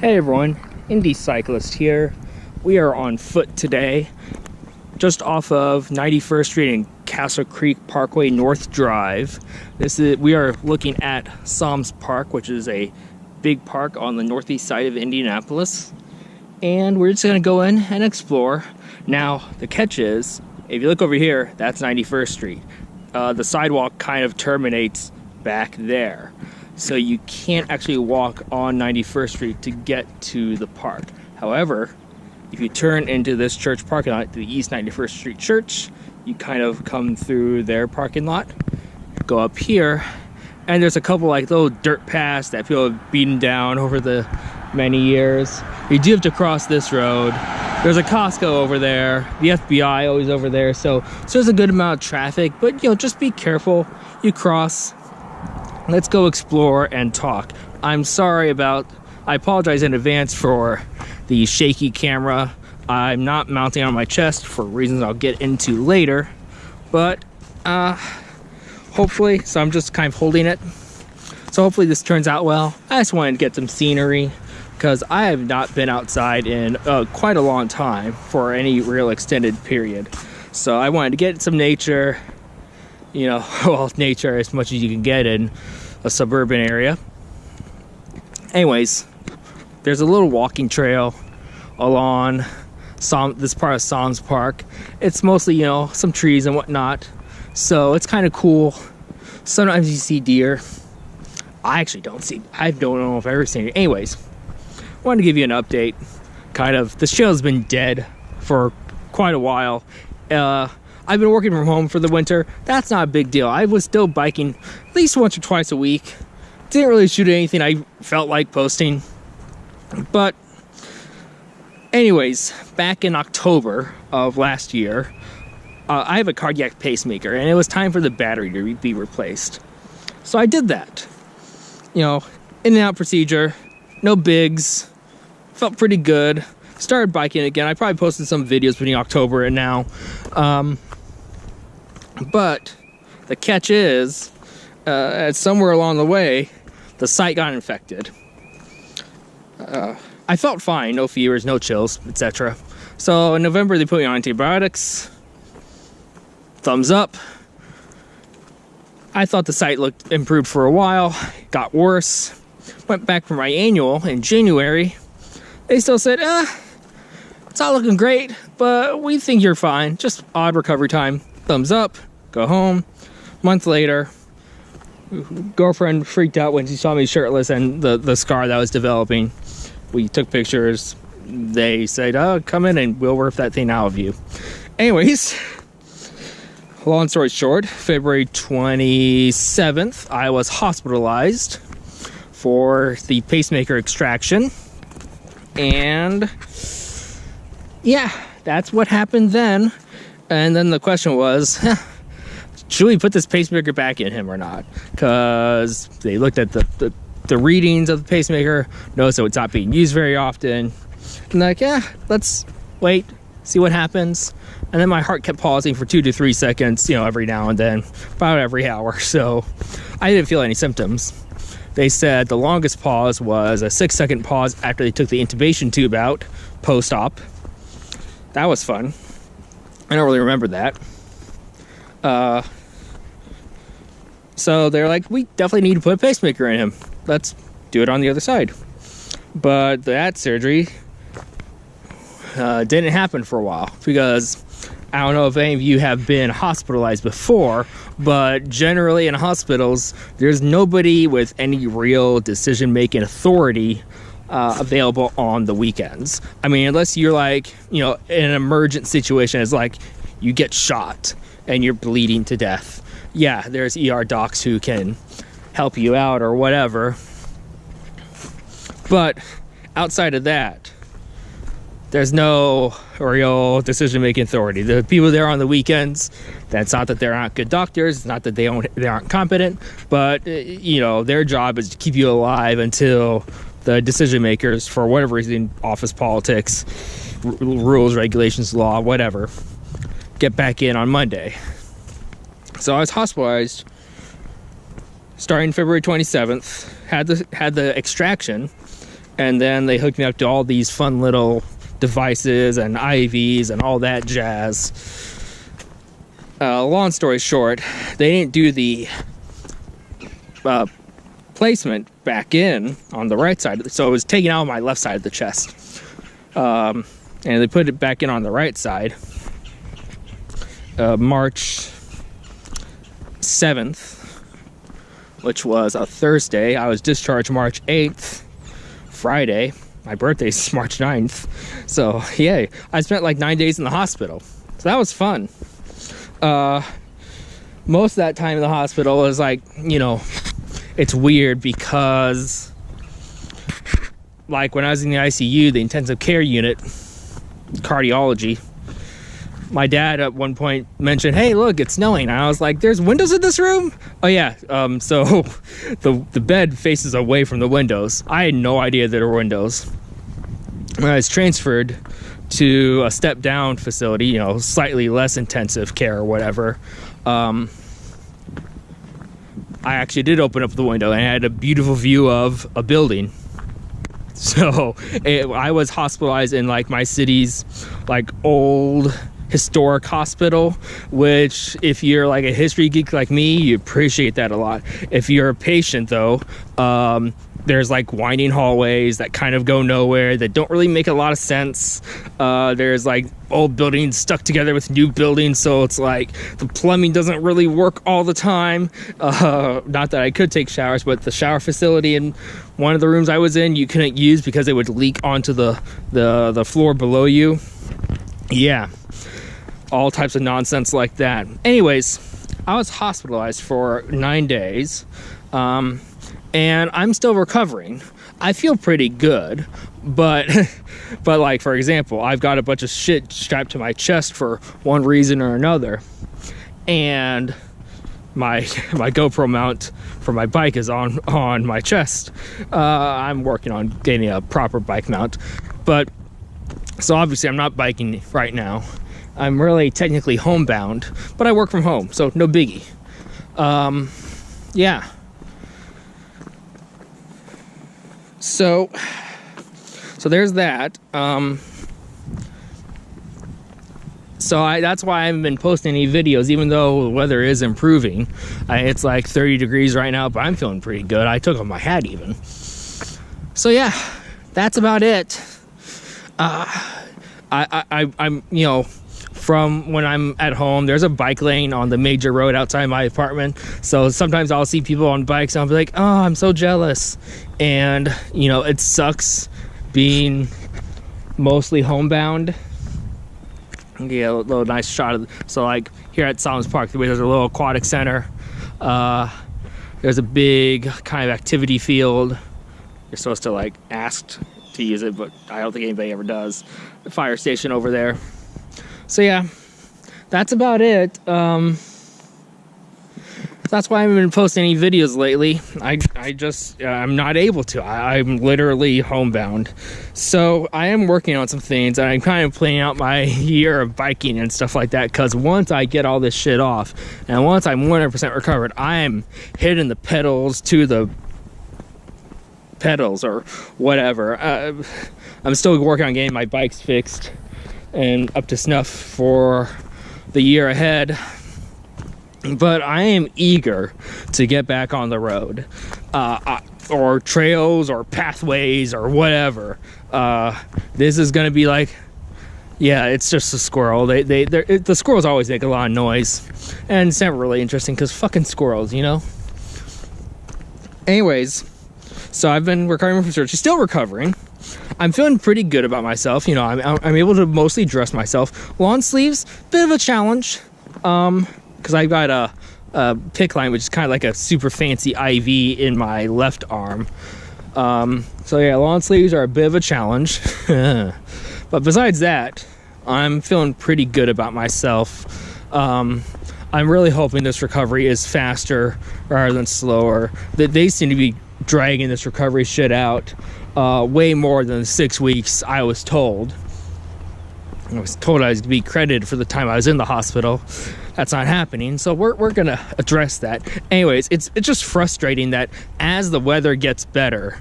Hey everyone, Indy cyclist here. We are on foot today, just off of 91st Street and Castle Creek Parkway North Drive. We are looking at Sam's Park, which is a big park on the northeast side of Indianapolis. And we're just gonna go in and explore. Now, the catch is, if you look over here, that's 91st Street. The sidewalk kind of terminates back there. So you can't actually walk on 91st Street to get to the park. However, if you turn into this church parking lot, the East 91st Street Church, you kind of come through their parking lot, go up here, and there's a couple like little dirt paths that people have beaten down over the many years. You do have to cross this road. There's a Costco over there, the FBI always over there, so there's a good amount of traffic, but just be careful. You cross. Let's go explore and talk. I apologize in advance for the shaky camera. I'm not mounting on my chest for reasons I'll get into later, but hopefully, so I'm just kind of holding it. So hopefully this turns out well. I just wanted to get some scenery because I have not been outside in quite a long time for any real extended period. So I wanted to get some nature, nature as much as you can get in a suburban area. Anyways, there's a little walking trail along this part of Sam's Park. It's mostly, some trees and whatnot. So it's kind of cool. Sometimes you see deer. I don't know if I've ever seen it. Anyways, I wanted to give you an update. This trail's been dead for quite a while. I've been working from home for the winter. That's not a big deal. I was still biking at least once or twice a week. Didn't really shoot anything I felt like posting. But anyways, back in October of last year, I have a cardiac pacemaker and it was time for the battery to be replaced. So I did that. In and out procedure, no bigs, felt pretty good. Started biking again. I probably posted some videos between October and now. But the catch is, somewhere along the way, the site got infected. I felt fine, no fevers, no chills, etc. So in November, they put me on antibiotics. Thumbs up. I thought the site looked improved for a while, got worse. Went back for my annual in January. They still said, it's not looking great, but we think you're fine. Just odd recovery time. Thumbs up, go home. Month later, girlfriend freaked out when she saw me shirtless and the scar that was developing. We took pictures. They said, come in and we'll rip that thing out of you. Anyways, long story short, February 27th, I was hospitalized for the pacemaker extraction. And yeah, that's what happened then. And then the question was, should we put this pacemaker back in him or not? Because they looked at the readings of the pacemaker, noticed that it's not being used very often. And let's wait, see what happens. And then my heart kept pausing for 2 to 3 seconds, every now and then, about every hour. So I didn't feel any symptoms. They said the longest pause was a 6-second pause after they took the intubation tube out, post-op. That was fun. I don't really remember that. So they're like, we definitely need to put a pacemaker in him. Let's do it on the other side. But that surgery didn't happen for a while because I don't know if any of you have been hospitalized before, but generally in hospitals, there's nobody with any real decision-making authority available on the weekends. I mean, unless you're like, in an emergent situation, it's like you get shot and you're bleeding to death. Yeah, there's ER docs who can help you out or whatever. But outside of that, there's no real decision-making authority. The people there on the weekends, that's not that they're not good doctors, it's not that they aren't competent, but their job is to keep you alive until the decision makers, for whatever reason, office politics, rules, regulations, law, whatever, get back in on Monday. So I was hospitalized starting February 27th, had the extraction, And then they hooked me up to all these fun little devices and IVs and all that jazz. Long story short, they didn't do the placement back in on the right side, so it was taken out on my left side of the chest. And they put it back in on the right side. March 7th, which was a Thursday. I was discharged March 8th, Friday. My birthday's March 9th. So, yay. I spent like 9 days in the hospital. So that was fun. Most of that time in the hospital was like, you know, it's weird because like when I was in the ICU, the intensive care unit, cardiology, my dad at one point mentioned, hey, look, it's snowing. And I was like, there's windows in this room? Oh, yeah. So the bed faces away from the windows. I had no idea there were windows. When I was transferred to a step-down facility, you know, slightly less intensive care or whatever, I actually did open up the window and I had a beautiful view of a building. So I was hospitalized in like my city's like old historic hospital, which if you're like a history geek like me, you appreciate that a lot. If you're a patient though, there's like winding hallways that kind of go nowhere, that don't really make a lot of sense. There's like old buildings stuck together with new buildings, so it's like the plumbing doesn't really work all the time. Not that I could take showers, but the shower facility in one of the rooms I was in, you couldn't use because it would leak onto the floor below you. Yeah, all types of nonsense like that. Anyways, I was hospitalized for 9 days. And I'm still recovering. I feel pretty good, but like, for example, I've got a bunch of shit strapped to my chest for one reason or another. And my GoPro mount for my bike is on my chest. I'm working on getting a proper bike mount. But, so obviously I'm not biking right now. I'm really technically homebound, but I work from home, so no biggie. Yeah. So there's that. That's why I haven't been posting any videos, even though the weather is improving. It's like 30 degrees right now, but I'm feeling pretty good. I took off my hat even. So yeah, that's about it. I'm, you know, from when I'm at home, there's a bike lane on the major road outside my apartment. So sometimes I'll see people on bikes and I'll be like, oh, I'm so jealous. And, you know, it sucks being mostly homebound. Yeah, a little nice shot of, so like here at Sam's Park, there's a little aquatic center. There's a big kind of activity field. You're supposed to like ask to use it, but I don't think anybody ever does. The fire station over there. So yeah, that's about it. That's why I haven't been posting any videos lately. I'm not able to. I'm literally homebound. So I am working on some things, and I'm kind of planning out my year of biking and stuff like that, because once I get all this shit off, and once I'm 100% recovered, I am hitting the pedals to the pedals or whatever. I'm still working on getting my bikes fixed and up to snuff for the year ahead. But I am eager to get back on the road, or trails or pathways or whatever. This is going to be like, yeah, it's just a squirrel. The squirrels always make a lot of noise, and it's never really interesting because fucking squirrels, you know? Anyways, so I've been recovering from surgery, still recovering. I'm feeling pretty good about myself. You know, I'm able to mostly dress myself. Lawn sleeves, bit of a challenge. Because I got a PICC line, which is kind of like a super fancy IV in my left arm. So yeah, lawn sleeves are a bit of a challenge. But besides that, I'm feeling pretty good about myself. I'm really hoping this recovery is faster rather than slower. They seem to be dragging this recovery shit out way more than 6 weeks I was told. I was told I was to be credited for the time I was in the hospital. That's not happening, so we're gonna address that. Anyways, it's just frustrating that as the weather gets better,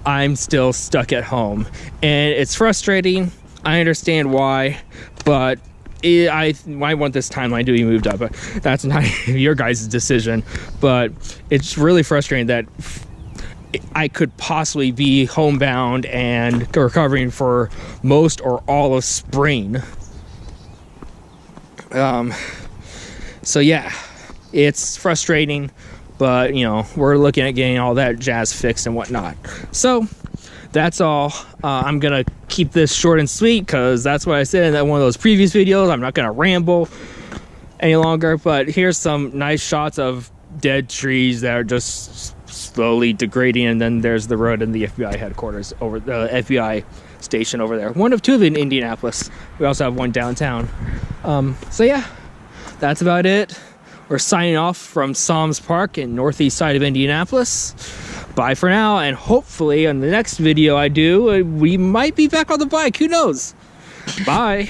I'm still stuck at home, and it's frustrating. I understand why, but I want this timeline to be moved up. That's not your guys' decision, but it's really frustrating that I could possibly be homebound and recovering for most or all of spring. So yeah, it's frustrating, but you know, we're looking at getting all that jazz fixed and whatnot. So that's all. I'm gonna keep this short and sweet because that's what I said in that one of those previous videos. I'm not gonna ramble any longer, but here's some nice shots of dead trees that are just slowly degrading, and then there's the road and the FBI headquarters over the FBI station over there. One of two in Indianapolis. We also have one downtown. So yeah, that's about it. We're signing off from Sam's Park in northeast side of Indianapolis. Bye for now, and hopefully on the next video I do, we might be back on the bike. Who knows? Bye.